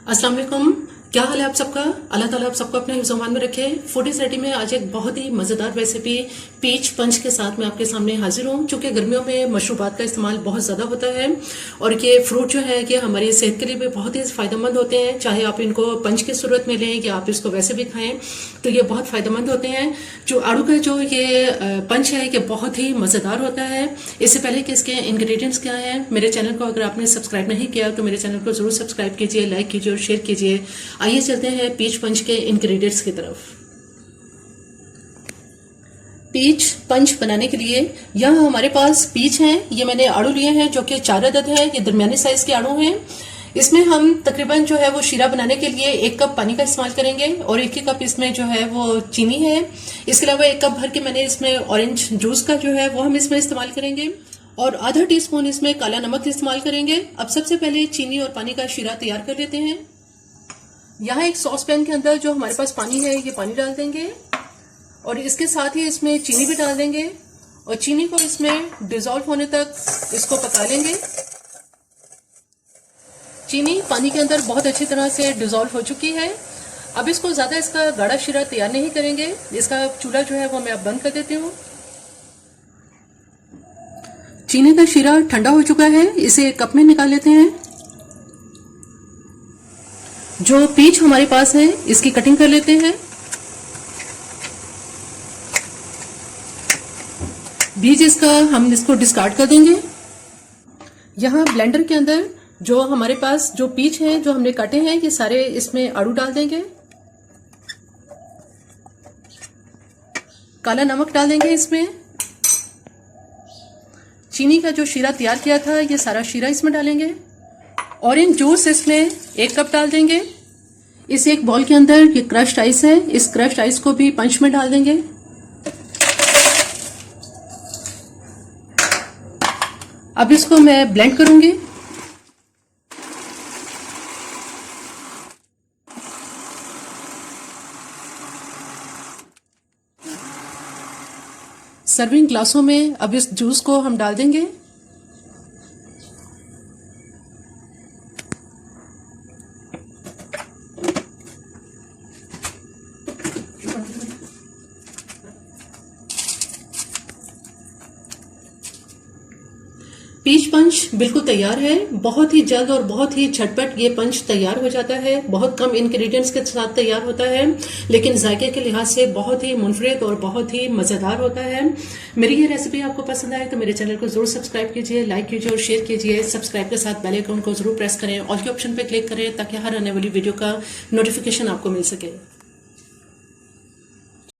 अस्सलाम वालेकुम। क्या हाल है आप सबका? अल्लाह ताला आप सबको अपने हिफ्ज़-ओ-मान में रखे। फूडी सैटी में आज एक बहुत ही मज़ेदार रेसिपी पीच पंच के साथ मैं आपके सामने हाजिर हूँ। क्योंकि गर्मियों में मशरूबात का इस्तेमाल बहुत ज़्यादा होता है और ये फ्रूट जो है कि हमारी सेहत के लिए भी बहुत ही फ़ायदेमंद होते हैं। चाहे आप इनको पंच की सूरत में लें या आप इसको वैसे भी खाएं तो ये बहुत फ़ायदेमंद होते हैं। जो आड़ू का जो ये पंच है ये बहुत ही मज़ेदार होता है। इससे पहले कि इसके इंग्रेडिएंट्स क्या हैं, मेरे चैनल को अगर आपने सब्सक्राइब नहीं किया तो मेरे चैनल को ज़रूर सब्सक्राइब कीजिए, लाइक कीजिए और शेयर कीजिए। आइए चलते हैं पीच पंच के इंग्रेडिएंट्स की तरफ। पीच पंच बनाने के लिए यहाँ हमारे पास पीच हैं। ये मैंने आड़ू लिए हैं जो कि 4 अदद है। ये दरमियाने साइज के आड़ू हैं। इसमें हम तकरीबन जो है वो शीरा बनाने के लिए 1 कप पानी का इस्तेमाल करेंगे और 1 ही कप इसमें जो है वो चीनी है। इसके अलावा 1 कप भर के मैंने इसमें ऑरेंज जूस का जो है वो हम इसमें इस्तेमाल करेंगे और आधा टीस्पून इसमें काला नमक इस्तेमाल करेंगे। अब सबसे पहले चीनी और पानी का शीरा तैयार कर लेते हैं। यहाँ एक सॉस पैन के अंदर जो हमारे पास पानी है ये पानी डाल देंगे और इसके साथ ही इसमें चीनी भी डाल देंगे और चीनी को इसमें डिजोल्व होने तक इसको पका लेंगे। चीनी पानी के अंदर बहुत अच्छी तरह से डिजोल्व हो चुकी है। अब इसको ज्यादा इसका गाढ़ा शीरा तैयार नहीं करेंगे। इसका चूल्हा जो है वो मैं अब बंद कर देती हूँ। चीनी का शीरा ठंडा हो चुका है, इसे एक कप में निकाल लेते हैं। जो पीच हमारे पास है इसकी कटिंग कर लेते हैं। बीज इसका हम इसको डिस्कार्ड कर देंगे। यहाँ ब्लेंडर के अंदर जो हमारे पास जो पीच है जो हमने काटे हैं ये सारे इसमें आड़ू डाल देंगे। काला नमक डाल देंगे इसमें। चीनी का जो शीरा तैयार किया था ये सारा शीरा इसमें डालेंगे। ऑरेंज जूस इसमें 1 कप डाल देंगे। इस एक बॉल के अंदर ये क्रश्ड आइस है, इस क्रश्ड आइस को भी पंच में डाल देंगे। अब इसको मैं ब्लेंड करूंगी। सर्विंग ग्लासों में अब इस जूस को हम डाल देंगे। पीच पंच बिल्कुल तैयार है। बहुत ही जल्द और बहुत ही झटपट ये पंच तैयार हो जाता है। बहुत कम इंग्रेडिएंट्स के साथ तैयार होता है लेकिन जायके के लिहाज से बहुत ही मुनफरिद और बहुत ही मजेदार होता है। मेरी ये रेसिपी आपको पसंद आए तो मेरे चैनल को जरूर सब्सक्राइब कीजिए, लाइक कीजिए और शेयर कीजिए। सब्सक्राइब के साथ बेल आइकन को जरूर प्रेस करें, ऑल के ऑप्शन पे क्लिक करें ताकि हर आने वाली वीडियो का नोटिफिकेशन आपको मिल सके।